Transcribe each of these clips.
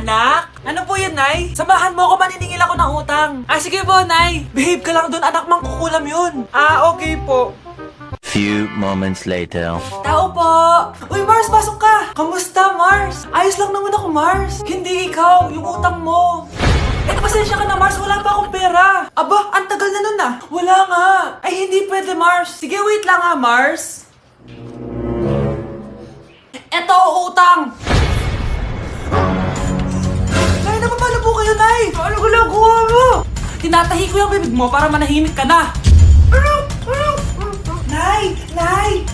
Anak? Ano po yun, Nay? Samahan mo ako, maniningil ako ng utang. Sige po, Nay. Behave ka lang doon, anak, mangkukulam yun. Okay po. Few moments later. Tao po! Uy, Mars, pasok ka! Kamusta, Mars? Ayos lang naman ako, Mars. Hindi ikaw, yung utang mo. Pasensya ka na, Mars. Wala pa akong pera. Aba, ang tagal na nun ah. Wala nga. Ay, hindi pwede, Mars. Sige, wait lang ha, Mars. Eto, utang. Nay, napapalo po kayo, Nay. Ano ginagawa mo? Tinatahi ko yung bibig mo para manahimik ka na. Nay! Nay!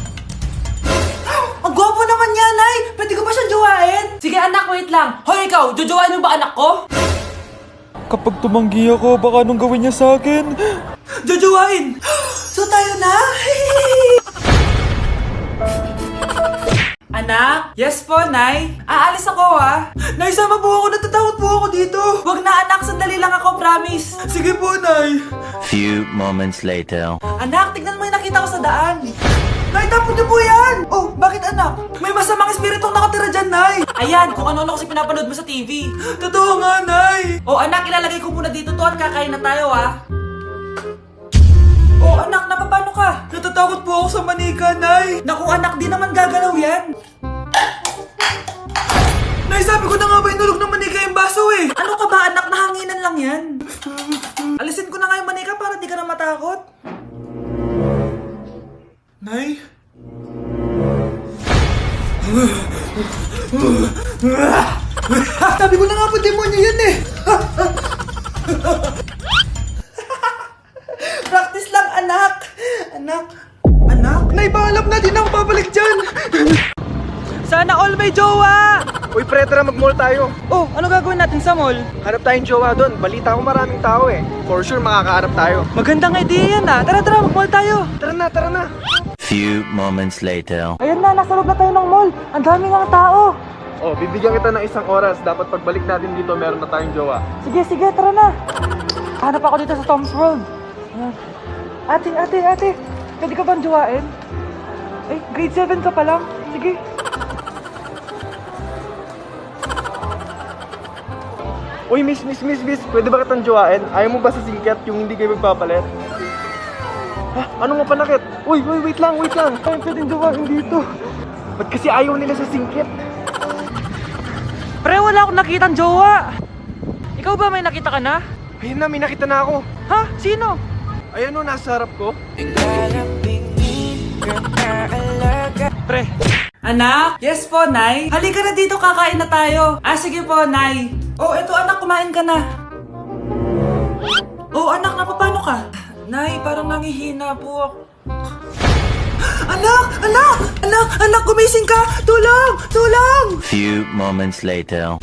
Ang gwapo naman niya, Nay! Pwede ko ba siyang jowain? Sige, anak, wait lang. Hoy, ikaw, jojowain mo ba anak ko? Kapag tumanggi ako, baka anong gawin niya sa akin? Jojowain! So tayo na? Anak? Yes po, Nay. Aalis ako, ha? Nay, sama po ako. Natatakot po ako dito. Wag na, anak. Sandali lang ako, promise. Sige po, Nay. Few moments later. Anak, tignan mo yung nakita ko sa daan. Nay, tapon niyo po yan! Oh, bakit anak? May masamang espiritong nakatira dyan, Nay! Ayan, kung ano-ano kasi pinapanood mo sa TV. Totoo nga, Nay! Oh, anak, ilalagay ko muna dito to at kakain na tayo, ha? Oh, anak, napapano ka? Natatakot po ako sa manika, Nay! Naku, anak, di naman gagalaw yan! Nay, sabi ko na nga ba inulog ng manika yung baso eh! Ano ka ba, anak? Nahanginan lang yan! Alisin ko na nga yung manika para di ka na matakot. Nay? Sabi ko na nga po, demonyo yan eh! Practice lang, anak! Anak? Anak? Nay, paalam na, di na ako babalik dyan! Sana all may jowa! Uy, pre, tara mag-mall tayo. Oh, ano gagawin natin sa mall? Hanap tayong jowa doon. Balita ko maraming tao eh. For sure, makakaharap tayo. Magandang idea yan ah! Tara, tara, mag-mall tayo! Tara na, tara na. Few moments later. Ayun na, nasa loob na tayo ng mall! Ang daming ang tao! Oh, bibigyan kita ng isang oras. Dapat pagbalik natin dito, meron na tayong jowa. Sige, sige, tara na! Hanap ako dito sa Tom's World. Ayan. Ate, pwede ka bang jowain? Ay, grade 7 ka pa lang. Sige. Uy, miss, pwede ba kitang jowain? Ayaw mo ba sa singkat yung hindi kayo magpapalit? Ha? Ano nga panakit? Uy, wait lang. Ayaw pwedeng jowain dito. Ba't kasi ayaw nila sa singkat? Pre, wala akong nakitang jowa. Ikaw ba may nakita ka na? Ayun na, may nakita na ako. Ha? Sino? Ayan o, nasa harap ko. Pre. Anak? Yes po, Nay. Halika na dito, kakain na tayo. Sige po, Nay. Oh, eto anak, kumain ka na. Oh, anak, napapano ka? Nay, parang nangihina po ako. Anak, gumising ka! Tulong! Few moments later.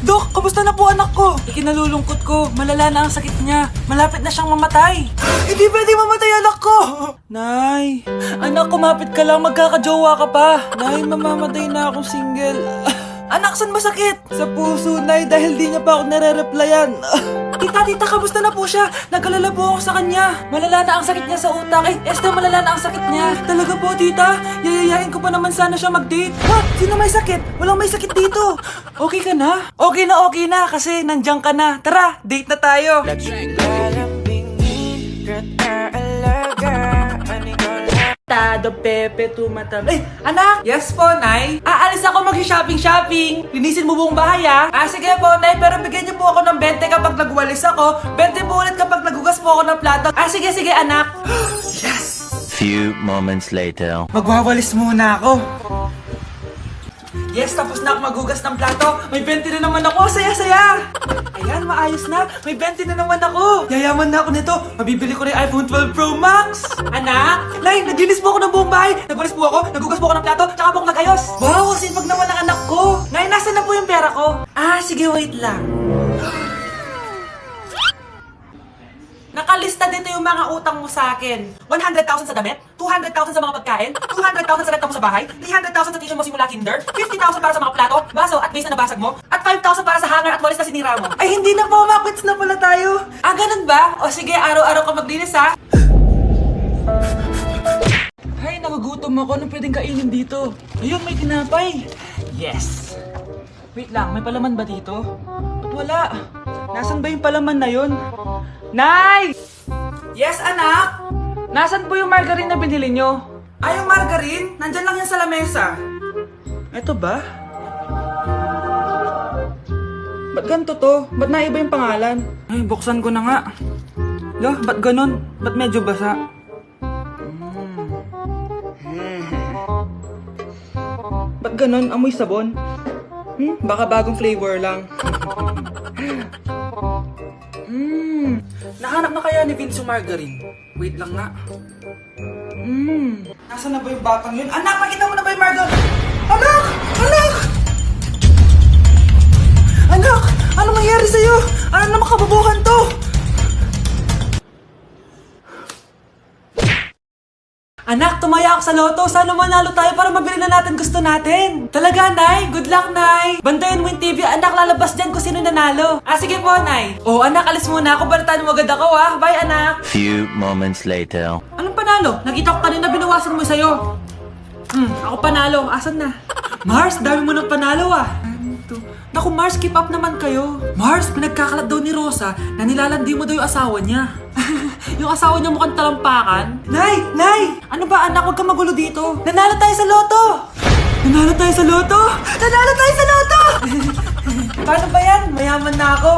Dok, kamusta na po anak ko? Ikinalulungkot ko, malala na ang sakit niya. Malapit na siyang mamatay. Hindi pwede mamatay anak ko! Nay, anak, kumapit ka lang, magkakajowa ka pa. Nay, mamamatay na akong single. Anak, saan masakit? Sa puso, Nay, dahil di niya pa ako nare-replyan. Tita, kamusta na po siya? Nag-alala po ako sa kanya. Malala na ang sakit niya sa utak. Esther, malala na ang sakit niya. Talaga po, tita? Yayayain ko pa naman sana siya mag-date. Ha? Sino may sakit? Walang may sakit dito. Okay ka na? Okay na, kasi nandiyan ka na. Tara, date na tayo. Tado Pepe tumatab. Anak! Yes po, Nay. Aalis ako mag-shopping. Linisin mo buong bahay, ha? Sige po, Nay, pero bigyan niyo po ako ng 20 kapag nagwalis ako. 20 po ulit kapag nagugas po ako ng plato. Sige, anak. Yes! Few moments later. Magwawalis muna ako. Yes, tapos na ako magugas ng plato. May 20 na naman ako. Saya! Ayan, maayos na. May 20 na naman ako. Yayaman na ako nito. Mabibili ko na yung iPhone 12 Pro Max. Anak! Lay, naglinis po ako ng buong bahay. Nagwalis po ako, nagugas po ako ng plato, tsaka po ako nagayos. Wow, sipag naman ng anak ko. Ngayon, nasan na po yung pera ko? Sige, wait lang. Nakalista dito yung mga utang mo sa akin. 100,000 sa damit, 200,000 sa mga pagkain, 200,000 sa renta mo sa bahay, 300,000 sa tuition mo simula kinder, 50,000 para sa mga plato, baso at vase na nabasag mo, at 5,000 para sa hanger at walis na sinira mo. Ay, hindi na po, makwits na pala tayo. Ganun ba? O sige, araw-araw ka maglinis, ha? Ay, nagugutom ako. Anong pwedeng kainin dito? Ayun, may tinapay. Yes. Wait lang, may palaman ba dito? Ba't wala? Nasaan ba yung palaman na yun? Nay! Yes, anak? Nasaan po yung margarine na binili nyo? Ay, yung margarine? Nandyan lang yan sa lamesa. Eto ba? Ba't ganito to? Ba't naiba yung pangalan? Ay, buksan ko na nga. Lo, ba't ganun? Ba't medyo basa? Ba't ganun? Amoy sabon? Baka bagong flavor lang. Nahanap na kaya ni Vince yung margarine? Wait lang nga. Nasaan na ba yung batang yun? Anak, nakita mo na ba yung margarine? Anak! Anak! Anak! Ano mangyari sa'yo? Ano naman kabubuhan to? Anak, tumaya ako sa loto. Sana manalo tayo para mabili na natin gusto natin. Talaga, Nay? Good luck, Nay. Bantayan mo yung TV. Anak, lalabas dyan kung sino nanalo. Sige po, Nay. Anak, alis muna ako. Balitaan mo agad ako, Bye, anak. Few moments later. Anong panalo? Nakita ko kanina binawasan mo sa'yo. Ako panalo. Asan na? Mars, dami mo ng panalo, Naku, Mars, keep up naman kayo. Mars, pinagkakalat daw ni Rosa na nilalandi mo daw yung asawa niya. Yung asawa niya mukhang talampakan. Nay! Nay! Ano ba, anak? Huwag kang magulo dito. Nanalo tayo sa loto! Nanalo tayo sa loto? Nanalo tayo sa loto! Paano ba yan? Mayaman na ako.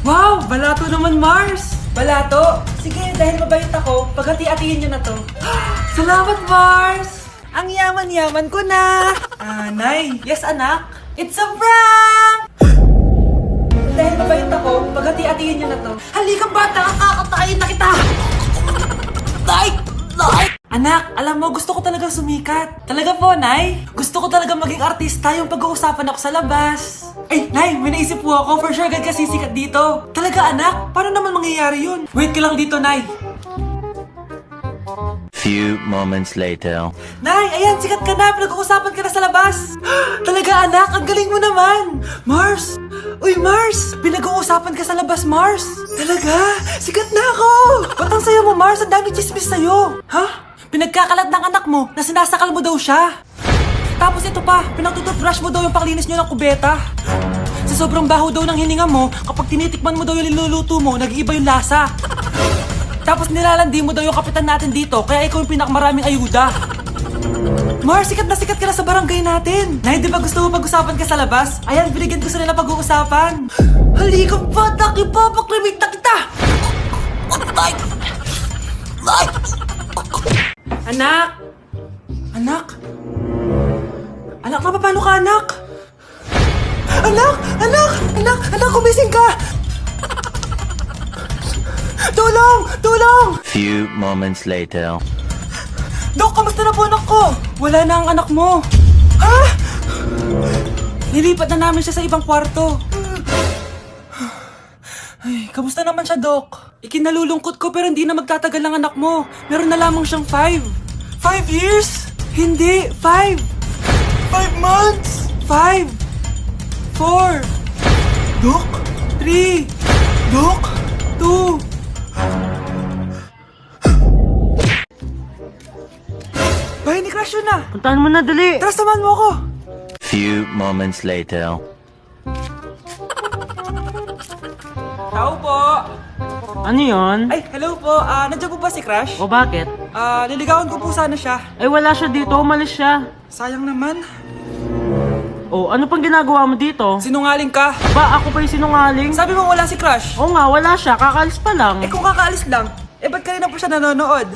Wow! Balato naman, Mars! Balato? Sige, dahil mabait ako, paghati-hatiin niyo na to. Salamat, Mars! Ang yaman-yaman ko na! Nay! Yes, anak? It's a prank! Dahil mabait ako, paghati-hatiin niyo na to. Halika bata, kakatayin na kita! Nay! Nay! Anak, alam mo, gusto ko talagang sumikat. Talaga po, Nay? Gusto ko talagang maging artista yung pag-uusapan ako sa labas. Ay, Nay, may naisip po ako. For sure, agad kasi sikat dito. Talaga, anak? Paano naman mangyayari yun? Wait ka lang dito, Nay. Few moments later. Nay, ayan, sikat ka na. Pinag-uusapan ka na sa labas. Talaga, anak, ang galing mo naman. Mars! Uy, Mars! Pinag-uusapan ka sa labas, Mars. Talaga? Sikat na ako! Ba't ang sayo mo, Mars? Ang dami chismis sa'yo. Ha? Pinagkakalat ng anak mo na sinasakal mo daw siya. Tapos ito pa, pinagtututbrush mo daw yung paklinis nyo ng kubeta. Sa sobrang baho daw ng hininga mo, kapag tinitikman mo daw yung niluluto mo, nag-iiba yung lasa. Tapos nilalandi mo daw yung kapitan natin dito, kaya ikaw yung pinakamaraming ayuda. Mars, sikat ka na sa barangay natin. Nay, di ba gusto mo pag-usapan ka sa labas? Ayan, binigyan ko sila pag-uusapan. Halika pa, paklimit na kita. Anak! Anak! Anak, paano ka, anak? Anak, kumising ka! Tulong! Few moments later. Dok, kamusta na po anak ko? Wala na ang anak mo. Ha? Nilipat na namin siya sa ibang kwarto. Ay, kamusta naman siya, Dok? Ikinalulungkot ko pero hindi na magtatagal ang anak mo. Meron na lamang siyang 5. 5 years? Hindi, 5. 5 months? 5. 4. Dok? 3. Dok? 2. Bahay ni Crush yun na. Puntahan mo na, dali. Tara, samahan mo ako. Few moments later. Tao po. Ano yon? Ay, hello po. Nandiyan po ba si Crush? O bakit? Liligawan ko po sana siya. Ay wala siya dito, umalis siya. Sayang naman. O ano pang ginagawa mo dito? Sinungaling ka. Ba, ako pa yung sinungaling? Sabi mo wala si Crush. Oo nga, wala siya, kakaalis pa lang. Kung kakaalis lang, ba't kanina po siya nanonood?